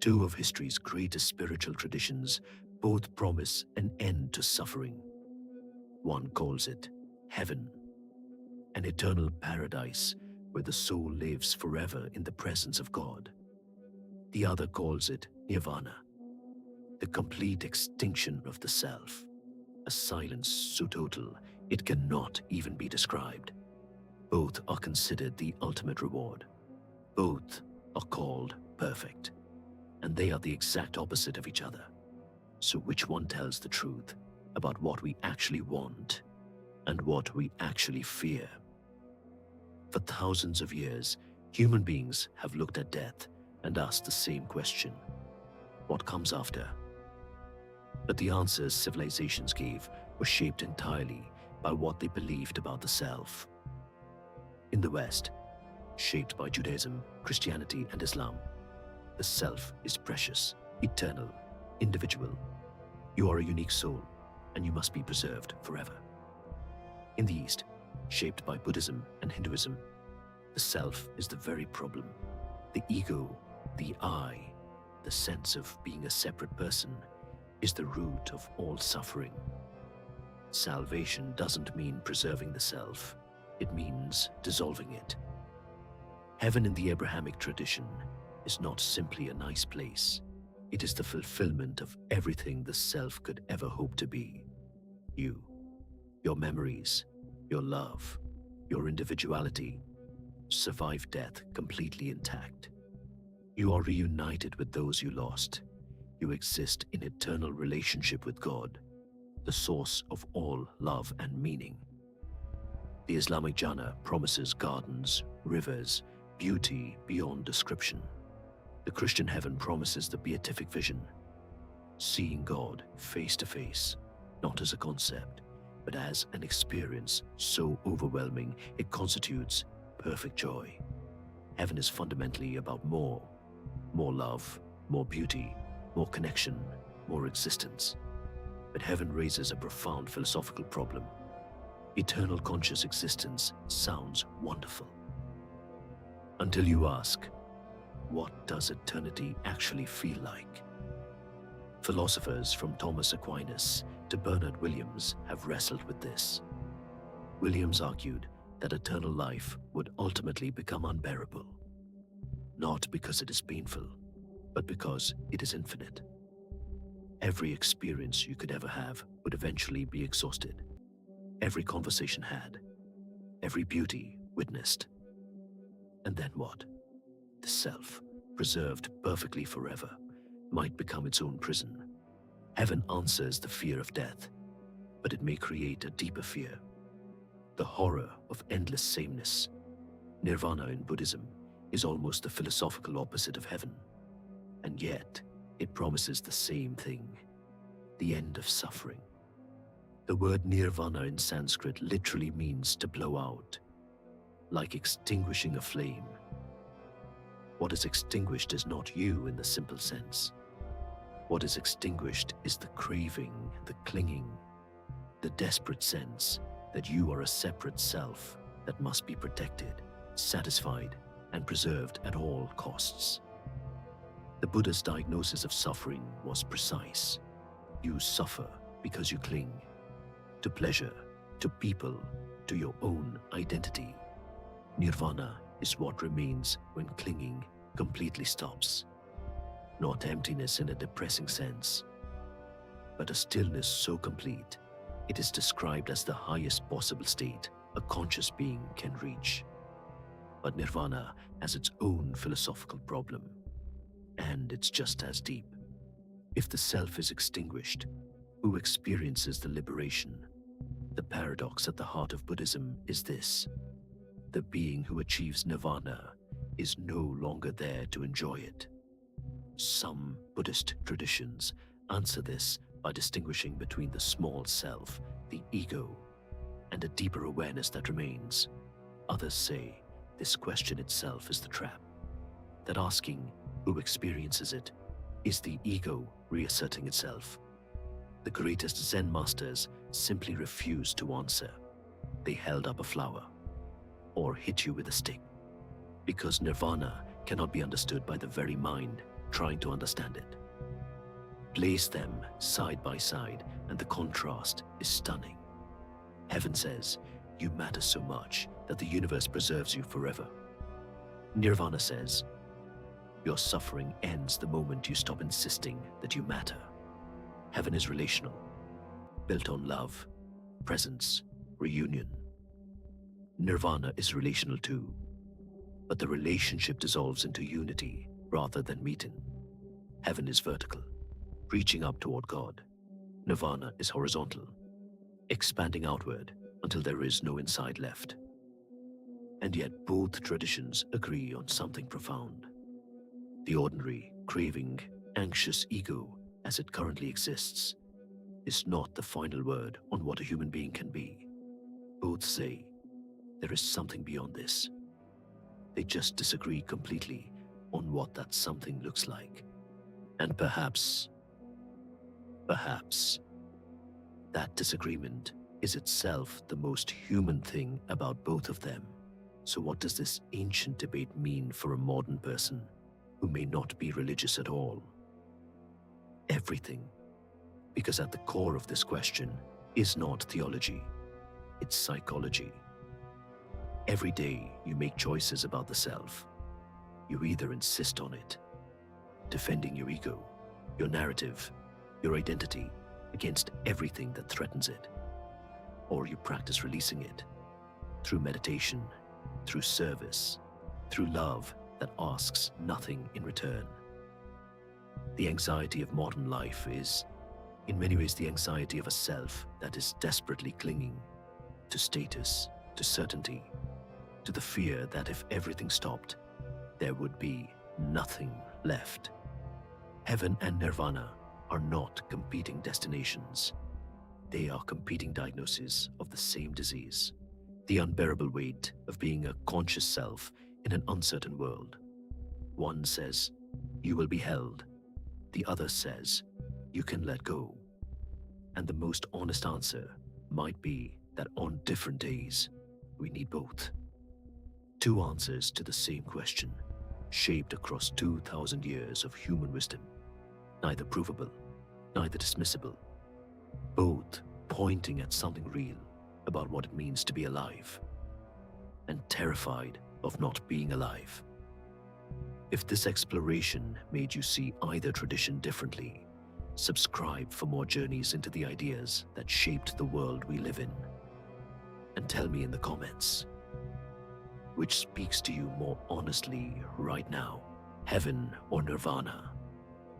Two of history's greatest spiritual traditions both promise an end to suffering. One calls it heaven, an eternal paradise where the soul lives forever in the presence of God. The other calls it Nirvana, the complete extinction of the self, a silence so total it cannot even be described. Both are considered the ultimate reward. Both are called perfect, and they are the exact opposite of each other. So which one tells the truth about what we actually want and what we actually fear? For thousands of years, human beings have looked at death and asked the same question: what comes after? But the answers civilizations gave were shaped entirely by what they believed about the self. In the West, shaped by Judaism, Christianity, and Islam, the self is precious, eternal, individual. You are a unique soul, and you must be preserved forever. In the East, shaped by Buddhism and Hinduism, the self is the very problem. The ego, the I, the sense of being a separate person, is the root of all suffering. Salvation doesn't mean preserving the self, it means dissolving it. Heaven in the Abrahamic tradition is not simply a nice place. It is the fulfillment of everything the self could ever hope to be. You, your memories, your love, your individuality, survive death completely intact. You are reunited with those you lost. You exist in eternal relationship with God, the source of all love and meaning. The Islamic Jannah promises gardens, rivers, beauty beyond description. The Christian heaven promises the beatific vision, seeing God face to face, not as a concept, but as an experience so overwhelming it constitutes perfect joy. Heaven is fundamentally about more love, more beauty, more connection, more existence. But heaven raises a profound philosophical problem. Eternal conscious existence sounds wonderful, until you ask, what does eternity actually feel like? Philosophers from Thomas Aquinas to Bernard Williams have wrestled with this. Williams argued that eternal life would ultimately become unbearable, not because it is painful, but because it is infinite. Every experience you could ever have would eventually be exhausted. Every conversation had, every beauty witnessed. And then what? The self, preserved perfectly forever, might become its own prison. Heaven answers the fear of death, but it may create a deeper fear, the horror of endless sameness. Nirvana in Buddhism is almost the philosophical opposite of heaven, and yet it promises the same thing: the end of suffering. The word nirvana in Sanskrit literally means to blow out, like extinguishing a flame. What is extinguished is not you in the simple sense. What is extinguished is the craving, the clinging, the desperate sense that you are a separate self that must be protected, satisfied, and preserved at all costs. The Buddha's diagnosis of suffering was precise. You suffer because you cling to pleasure, to people, to your own identity. Nirvana is what remains when clinging completely stops. Not emptiness in a depressing sense, but a stillness so complete it is described as the highest possible state a conscious being can reach. But Nirvana has its own philosophical problem, and it's just as deep. If the self is extinguished, who experiences the liberation? The paradox at the heart of Buddhism is this: the being who achieves nirvana is no longer there to enjoy it. Some Buddhist traditions answer this by distinguishing between the small self, the ego, and a deeper awareness that remains. Others say this question itself is the trap, that asking who experiences it is the ego reasserting itself. The greatest Zen masters simply refused to answer. They held up a flower or hit you with a stick, because nirvana cannot be understood by the very mind trying to understand it. Place them side by side, and the contrast is stunning. Heaven says, you matter so much that the universe preserves you forever. Nirvana says, your suffering ends the moment you stop insisting that you matter. Heaven is relational, built on love, presence, reunion. Nirvana is relational too, but the relationship dissolves into unity rather than meeting. Heaven is vertical, reaching up toward God. Nirvana is horizontal, expanding outward until there is no inside left. And yet both traditions agree on something profound. The ordinary, craving, anxious ego as it currently exists is not the final word on what a human being can be. Both say there is something beyond this. They just disagree completely on what that something looks like. And perhaps that disagreement is itself the most human thing about both of them. So what does this ancient debate mean for a modern person who may not be religious at all? Everything. Because at the core of this question is not theology, it's psychology. Every day you make choices about the self. You either insist on it, defending your ego, your narrative, your identity against everything that threatens it, or you practice releasing it through meditation, through service, through love that asks nothing in return. The anxiety of modern life is, in many ways, the anxiety of a self that is desperately clinging to status, to certainty, to the fear that if everything stopped, there would be nothing left. Heaven and Nirvana are not competing destinations. They are competing diagnoses of the same disease, the unbearable weight of being a conscious self in an uncertain world. One says, you will be held. The other says, you can let go. And the most honest answer might be that on different days, we need both. Two answers to the same question, shaped across 2,000 years of human wisdom, neither provable, neither dismissible, both pointing at something real about what it means to be alive, and terrified of not being alive. If this exploration made you see either tradition differently, subscribe for more journeys into the ideas that shaped the world we live in. And tell me in the comments, which speaks to you more honestly right now, heaven or Nirvana,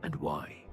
and why?